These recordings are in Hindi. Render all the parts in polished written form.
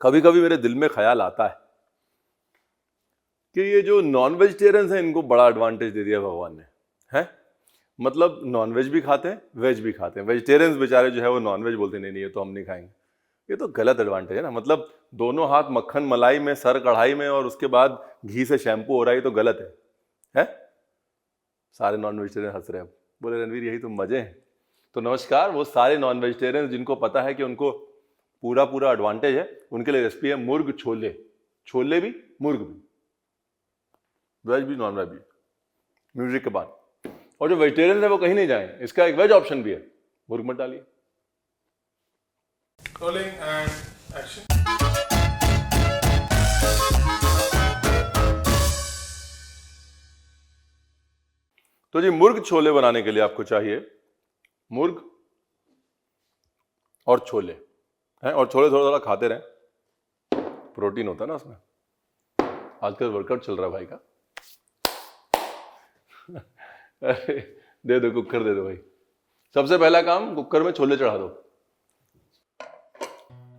कभी कभी मेरे दिल में ख्याल आता है कि ये जो नॉन वेजिटेरियंस हैं इनको बड़ा एडवांटेज दे दिया भगवान ने, है? मतलब नॉन वेज भी खाते हैं, वेज भी खाते हैं। वेजिटेरियंस बेचारे जो है वो नॉन वेज बोलते नहीं, ये तो हम नहीं खाएंगे। ये तो गलत एडवांटेज है ना। मतलब दोनों हाथ मक्खन मलाई में, सर कढ़ाई में, और उसके बाद घी से शैम्पू हो रहा है, ये तो गलत है? सारे नॉन वेजिटेरियन हंस रहे हैं। बोले रणवीर यही तो मजे हैं। तो नमस्कार, वो सारे नॉन वेजिटेरियन जिनको पता है कि उनको पूरा पूरा एडवांटेज है, उनके लिए रेसिपी है मुर्ग छोले। छोले भी, मुर्ग भी, वेज भी नॉन वेज भी, म्यूजिक के बाद। और जो वेजिटेरियन है वो कहीं नहीं जाए, इसका एक वेज ऑप्शन भी है, मुर्ग मत डालिए। Rolling and action. तो जी मुर्ग छोले बनाने के लिए आपको चाहिए मुर्ग और छोले हैं। और छोले थोड़ा थोड़ा खाते रहें, प्रोटीन होता है ना उसमें। आजकल वर्कआउट चल रहा है भाई का। अरे दे दो, कुकर दे दो भाई। सबसे पहला काम, कुकर में छोले चढ़ा दो।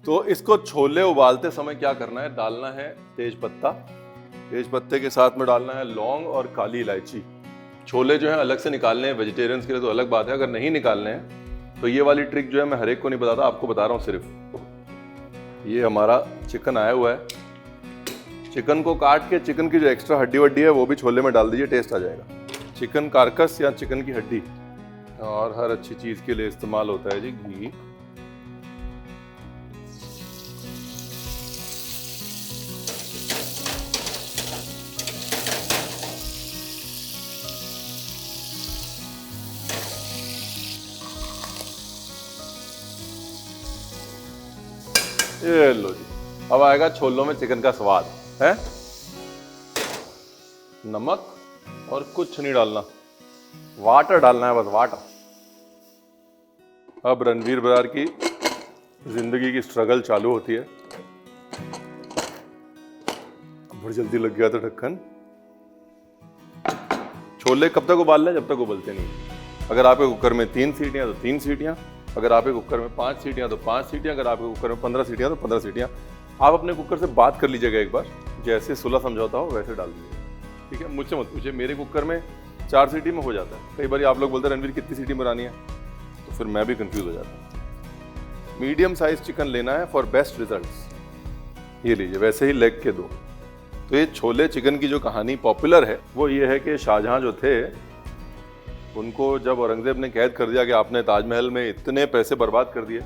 तो इसको छोले उबालते समय क्या करना है, डालना है तेज पत्ता। तेज पत्ते के साथ में डालना है लौंग और काली इलायची। छोले जो है अलग से निकालने हैं, वेजिटेरियंस के लिए तो अलग बात है। अगर नहीं निकालने हैं तो ये वाली ट्रिक जो है मैं हर एक को नहीं बताता, आपको बता रहा हूँ सिर्फ। ये हमारा चिकन आया हुआ है, चिकन को काट के चिकन की जो एक्स्ट्रा हड्डी वड्डी है वो भी छोले में डाल दीजिए, टेस्ट आ जाएगा। चिकन कारकस या चिकन की हड्डी। और हर अच्छी चीज के लिए इस्तेमाल होता है जी घी। ये लो जी, अब आएगा छोलों में चिकन का स्वाद है। नमक और कुछ नहीं डालना, वाटर डालना है, बस वाटर। अब रणवीर बरार की जिंदगी की स्ट्रगल चालू होती है। बड़ी जल्दी लग गया था ढक्कन। छोले कब तक उबालना है, जब तक उबलते नहीं। अगर आपके कुकर में 3 सीटियां तो 3 सीटियां, अगर आपके कुकर में 5 सीटियां तो 5 सीटियां, अगर आपके कुकर में 15 सीटियां तो 15 सीटियां। आप अपने कुकर से बात कर लीजिएगा एक बार, जैसे सुलह समझौता हो वैसे डाल दीजिए, ठीक है? मुझसे मत पूछिए, मेरे कुकर में 4 सीटी में हो जाता है। कई बार आप लोग बोलते हैं रणवीर कितनी सीटी में बनानी है, तो फिर मैं भी कंफ्यूज हो जाता हूँ। मीडियम साइज चिकन लेना है फॉर बेस्ट रिजल्ट्स। ये लीजिए, वैसे ही लेग के 2। तो ये छोले चिकन की जो कहानी पॉपुलर है वो ये है कि शाहजहां जो थे, उनको जब औरंगजेब ने कैद कर दिया कि आपने ताजमहल में इतने पैसे बर्बाद कर दिए,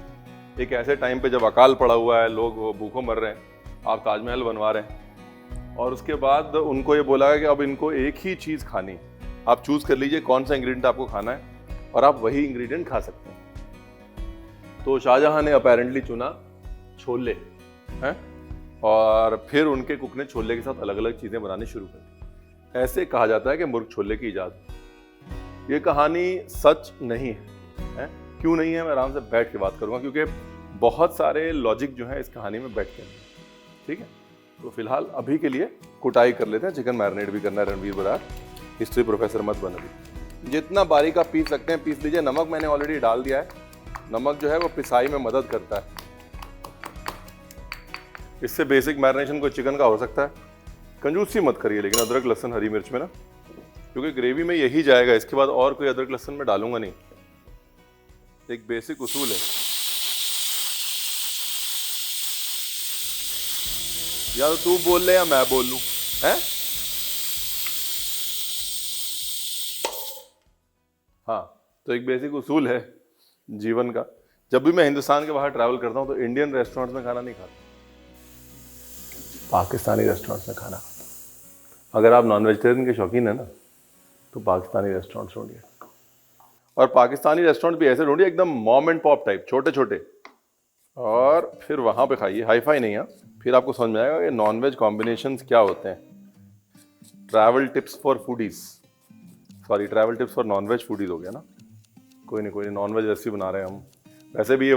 एक ऐसे टाइम पे जब अकाल पड़ा हुआ है, लोग भूखों मर रहे हैं, आप ताजमहल बनवा रहे हैं। और उसके बाद उनको ये बोला कि अब इनको एक ही चीज़ खानी, आप चूज कर लीजिए कौन सा इंग्रेडिएंट आपको खाना है और आप वही इंग्रेडिएंट खा सकते हैं। तो शाहजहां ने अपेरेंटली चुना छोले हैं, और फिर उनके कुक ने छोले के साथ अलग अलग चीज़ें बनानी शुरू कर दी। ऐसे कहा जाता है कि मुर्ग छोले की इजाद। ये कहानी सच नहीं है, क्यों नहीं है मैं आराम से बैठ के बात करूंगा, क्योंकि बहुत सारे लॉजिक जो है इस कहानी में बैठते हैं, ठीक है? तो फिलहाल अभी के लिए कुटाई कर लेते हैं। चिकन मैरिनेट भी करना है रणवीर बरार, हिस्ट्री प्रोफेसर मत बन अभी। जितना बारीक आप पीस सकते हैं पीस लीजिए। नमक मैंने ऑलरेडी डाल दिया है। नमक जो है वो पिसाई में मदद करता है। इससे बेसिक मैरिनेशन कोई चिकन का हो सकता है। कंजूसी मत करिए लेकिन अदरक लहसुन हरी मिर्च में ना, क्योंकि ग्रेवी में यही जाएगा, इसके बाद और कोई अदरक लहसुन में डालूंगा नहीं। एक बेसिक उसूल है, या तो तू बोल ले या मैं बोल लूं, हैं? हाँ, तो एक बेसिक उसूल है जीवन का। जब भी मैं हिंदुस्तान के बाहर ट्रैवल करता हूं तो इंडियन रेस्टोरेंट्स में खाना नहीं खाता, पाकिस्तानी रेस्टोरेंट्स में खाना खाता। अगर आप नॉन वेजिटेरियन के शौकीन है ना, तो पाकिस्तानी रेस्टोरेंट्स ढूंढिए। और पाकिस्तानी रेस्टोरेंट भी ऐसे ढूंढिए एकदम मॉम एंड पॉप टाइप, छोटे छोटे, और फिर वहाँ पे खाइए, हाई फाई नहीं है। फिर आपको समझ में आएगा कि नॉन वेज कॉम्बिनेशंस क्या होते हैं। Travel tips for foodies, sorry travel tips for non veg foodies हो गया ना। कोई नहीं, नॉन वेज रेसिपी बना रहे हैं हम। वैसे भी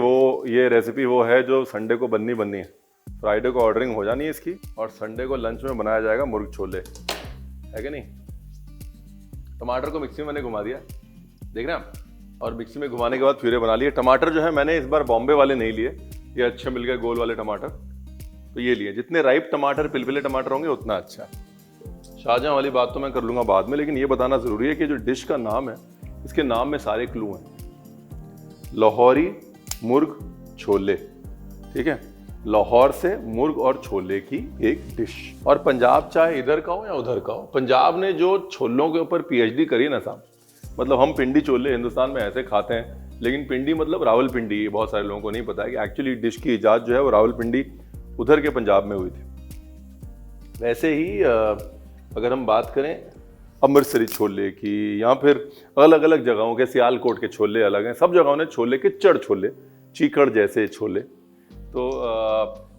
ये रेसिपी वो है जो संडे को बननी है। फ्राइडे को ऑर्डरिंग हो जानी है इसकी, और संडे को लंच में बनाया जाएगा मुर्ग छोले, है कि नहीं? टमाटर को मिक्सी में मैंने घुमा दिया, देख रहे हैं आप, और मिक्सी में घुमाने के बाद प्यूरे बना लिए। टमाटर जो है मैंने इस बार बॉम्बे वाले नहीं लिए, ये अच्छे मिल गए गोल वाले टमाटर। तो ये लिए, जितने राइप टमाटर पिलपिले टमाटर होंगे उतना अच्छा है। शाहजहां वाली बात तो मैं कर लूँगा बाद में, लेकिन ये बताना ज़रूरी है कि जो डिश का नाम है इसके नाम में सारे क्लू हैं। लाहौरी मुर्ग छोले, ठीक है, लाहौर से मुर्ग और छोले की एक डिश। और पंजाब चाहे इधर का हो या उधर का हो, पंजाब ने जो छोलों के ऊपर पीएचडी करी ना साहब, मतलब हम पिंडी छोले हिंदुस्तान में ऐसे खाते हैं, लेकिन पिंडी मतलब रावलपिंडी, ये बहुत सारे लोगों को नहीं पता है कि एक्चुअली डिश की इजाद जो है वो रावलपिंडी उधर के पंजाब में हुई थी। वैसे ही अगर हम बात करें अमृतसरी छोले की, या फिर अलग अलग जगहों के, सियालकोट के छोले अलग हैं, सब जगहों ने छोले के चढ़ छोले, चीकड़ जैसे छोले। तो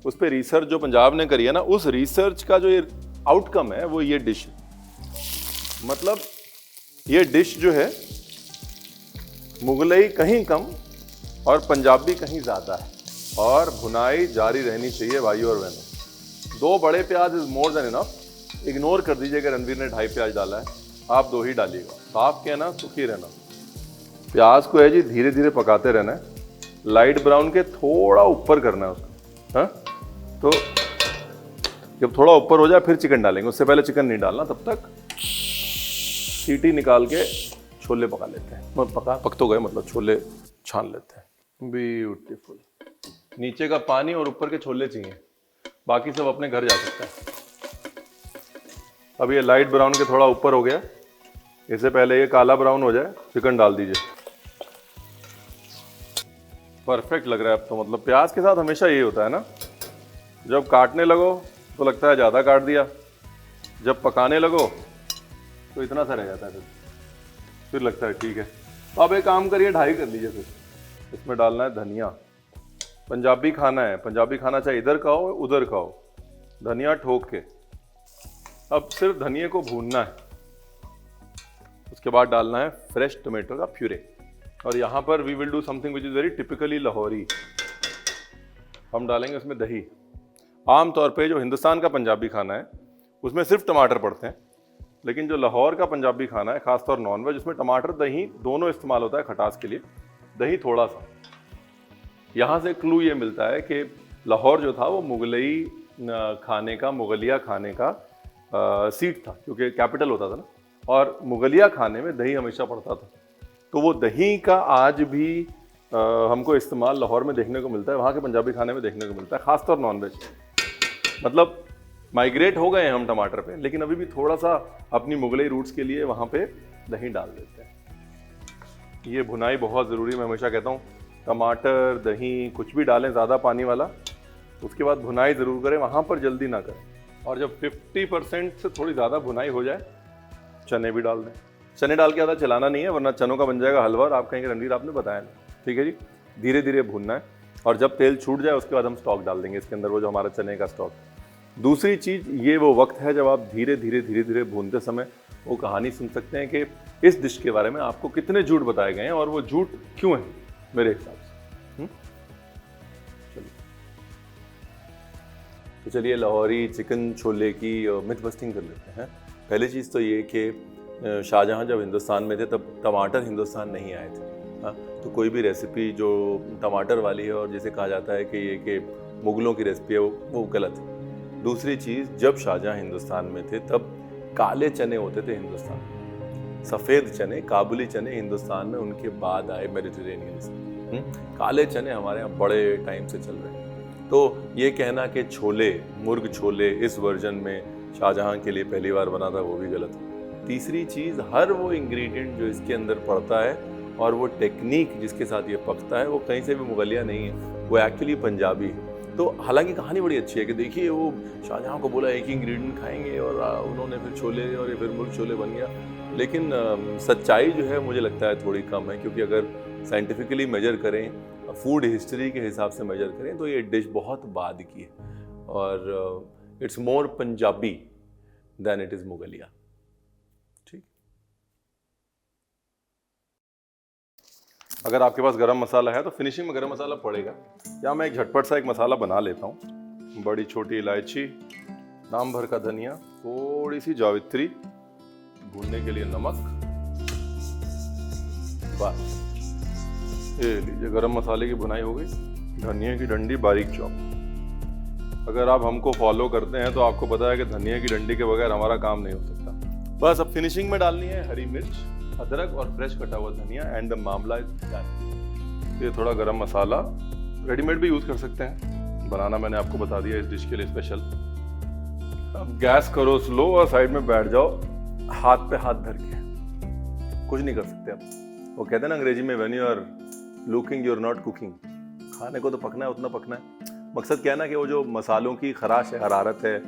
उस पर रिसर्च जो पंजाब ने करी है ना, उस रिसर्च का जो ये आउटकम है वो ये डिश है। मतलब ये डिश जो है मुगलई कहीं कम और पंजाबी कहीं ज़्यादा है, और भुनाई जारी रहनी चाहिए भाइयों और बहनों। 2 बड़े प्याज is more than enough. Ignore कर दीजिएगा रणवीर ने 2.5 प्याज डाला है, आप 2 ही डालिएगा। साफ कहना, सुखी रहना। प्याज को है जी धीरे धीरे पकाते रहना है, लाइट ब्राउन के थोड़ा ऊपर करना है उसको। हाँ, तो जब थोड़ा ऊपर हो जाए फिर चिकन डालेंगे, उससे पहले चिकन नहीं डालना। तब तक सीटी निकाल के छोले पका लेते हैं। पक तो गए, मतलब छोले छान लेते हैं। ब्यूटीफुल। नीचे का पानी और ऊपर के छोले चाहिए, बाकी सब अपने घर जा सकता है। अब ये लाइट ब्राउन के थोड़ा ऊपर हो गया, इससे पहले ये काला ब्राउन हो जाए चिकन डाल दीजिए। परफेक्ट लग रहा है अब तो। मतलब प्याज के साथ हमेशा यही होता है ना, जब काटने लगो तो लगता है ज़्यादा काट दिया, जब पकाने लगो तो इतना सा रह जाता है, फिर लगता है ठीक है। तो अब एक काम करिए, 2.5 कर लीजिए। फिर इसमें डालना है धनिया। पंजाबी खाना है, पंजाबी खाना चाहे इधर का हो उधर का हो, धनिया ठोक के। अब सिर्फ धनिया को भूनना है, उसके बाद डालना है फ्रेश टोमेटो का प्यूरे। और यहाँ पर we will do something which is very typically Lahori. हम डालेंगे उसमें दही। आमतौर पे जो हिंदुस्तान का पंजाबी खाना है उसमें सिर्फ टमाटर पड़ते हैं, लेकिन जो लाहौर का पंजाबी खाना है, खासतौर नॉनवेज, उसमें टमाटर दही दोनों इस्तेमाल होता है खटास के लिए। दही थोड़ा सा। यहाँ से क्लू ये मिलता है कि लाहौर जो था वो मुगलई खाने का, मुगलिया खाने का सीट था, क्योंकि कैपिटल होता था ना, और मुगलिया खाने में दही हमेशा पड़ता था। तो वो दही का आज भी हमको इस्तेमाल लाहौर में देखने को मिलता है, वहाँ के पंजाबी खाने में देखने को मिलता है, खासतौर नॉनवेज। मतलब माइग्रेट हो गए हैं हम टमाटर पे, लेकिन अभी भी थोड़ा सा अपनी मुगलई रूट्स के लिए वहाँ पे दही डाल देते हैं। ये भुनाई बहुत ज़रूरी है, मैं हमेशा कहता हूँ टमाटर दही कुछ भी डालें ज़्यादा पानी वाला, उसके बाद भुनाई ज़रूर करें, वहाँ पर जल्दी ना करें। और जब 50% से थोड़ी ज़्यादा भुनाई हो जाए, चने भी डाल दें। चने डाल के ज़्यादा चलाना नहीं है, वरना चनों का बन जाएगा हलवा और आप कहेंगे रणवीर आपने बताया नहीं। ठीक है जी, धीरे धीरे भूनना है, और जब तेल छूट जाए उसके बाद हम स्टॉक डाल देंगे इसके अंदर, वो जो हमारा चने का स्टॉक। दूसरी चीज़, ये वो वक्त है जब आप धीरे धीरे भूनते समय वो कहानी सुन सकते हैं कि इस डिश के बारे में आपको कितने झूठ बताए गए हैं और वो झूठ क्यों हैं मेरे हिसाब से। चलिए तो चलिए लाहौरी चिकन छोले की मिथ बस्टिंग कर लेते हैं। पहली चीज़ तो ये कि शाहजहां जब हिंदुस्तान में थे तब टमाटर हिंदुस्तान नहीं आए थे। हाँ, तो कोई भी रेसिपी जो टमाटर वाली है और जिसे कहा जाता है कि ये कि मुग़लों की रेसिपी है, वो गलत है। दूसरी चीज़, जब शाहजहां हिंदुस्तान में थे तब काले चने होते थे हिंदुस्तान में, सफ़ेद चने, काबुली चने हिंदुस्तान में उनके बाद आए मेडिटेरेनियन से। काले चने हमारे यहाँ बड़े टाइम से चल रहे हैं। तो ये कहना कि छोले, मुर्ग छोले इस वर्जन में शाहजहां के लिए पहली बार बना था, वो भी गलत है। तीसरी चीज़, हर वो इंग्रेडिएंट जो इसके अंदर पड़ता है और वो टेक्निक जिसके साथ ये पकता है, वो कहीं से भी मुगलिया नहीं है, वो एक्चुअली पंजाबी है। तो हालांकि कहानी बड़ी अच्छी है कि देखिए वो शाहजहां को बोला एक ही इंग्रेडिएंट खाएंगे और उन्होंने फिर छोले और ये फिर मुर्ग छोले बन गया। लेकिन सच्चाई जो है मुझे लगता है थोड़ी कम है, क्योंकि अगर साइंटिफिकली मेजर करें, फूड हिस्ट्री के हिसाब से मेजर करें, तो ये डिश बहुत बाद की है और it's more Punjabi than it is Mughlia. ठीक। अगर आपके पास गरम मसाला है तो फिनिशिंग में गरम मसाला पड़ेगा, या मैं एक झटपट सा एक मसाला बना लेता हूँ। बड़ी छोटी इलायची, नाम भर का धनिया, थोड़ी सी जावित्री, भूनने के लिए नमक, बस ये लीजिए गरम मसाले की भुनाई हो गई। धनिया की डंडी बारीक चॉप, अगर आप हमको फॉलो करते हैं तो आपको पता है कि धनिया की डंडी के बगैर हमारा काम नहीं हो सकता। बस अब फिनिशिंग में डालनी है हरी मिर्च, अदरक और फ्रेश कटा हुआ धनिया एंड द मामला इज डन। ये थोड़ा गरम मसाला रेडीमेड भी यूज कर सकते हैं, बनाना मैंने आपको बता दिया इस डिश के लिए स्पेशल। अब गैस करो स्लो और साइड में बैठ जाओ हाथ पे हाथ धर के, कुछ नहीं कर सकते अब। वो कहते हैं ना अंग्रेजी में when you are looking you are not cooking. खाने को तो पकना है, उतना पकना है। मकसद क्या है ना कि वो जो मसालों की खराश है, हरारत है,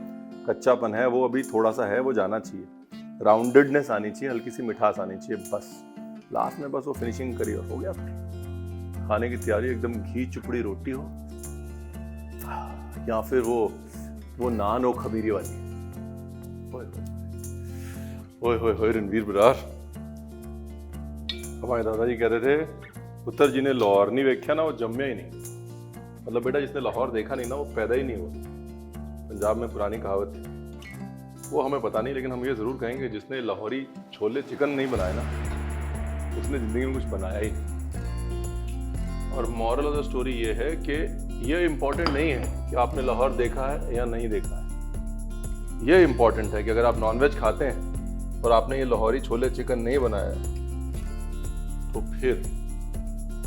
कच्चापन है, वो अभी थोड़ा सा है, वो जाना चाहिए। राउंडेडनेस आनी चाहिए, हल्की सी मिठास आनी चाहिए, बस लास्ट में बस वो फिनिशिंग करी और हो गया फिर खाने की तैयारी। एकदम घी चुपड़ी रोटी हो या फिर वो नान हो खमीरी वाली। ओए होए होए रणवीर बरार, हमारे दादाजी कहते थे पुत्र जी ने लाहौर नहीं देखा ना वो जम्मे ही नहीं। मतलब बेटा जिसने लाहौर देखा नहीं ना वो पैदा ही नहीं हुआ। पंजाब में पुरानी कहावत थी, वो हमें पता नहीं, लेकिन हम ये जरूर कहेंगे जिसने लाहौरी छोले चिकन नहीं बनाए ना उसने जिंदगी में कुछ बनाया ही नहीं। और मॉरल ऑफ द स्टोरी ये है कि ये इम्पोर्टेंट नहीं है कि आपने लाहौर देखा है या नहीं देखा है। ये इम्पोर्टेंट है कि अगर आप नॉनवेज खाते हैं और आपने ये लाहौरी छोले चिकन नहीं बनाया तो फिर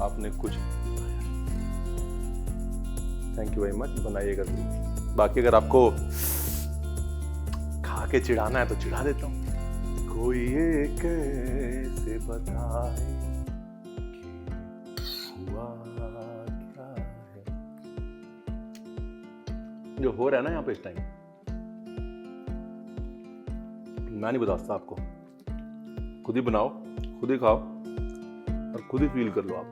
आपने कुछ नहीं बनाया। थैंक यू वेरी मच, बनाइएगा जरूर। बाकी अगर आपको खा के चिढ़ाना है तो चिढ़ा देता हूँ। कोई ये कैसे बताए हुआ क्या है जो हो रहा है ना यहाँ पे इस टाइम, मैं नहीं बता सकता आपको। खुद ही बनाओ, खुद ही खाओ और खुद ही फील कर लो आप।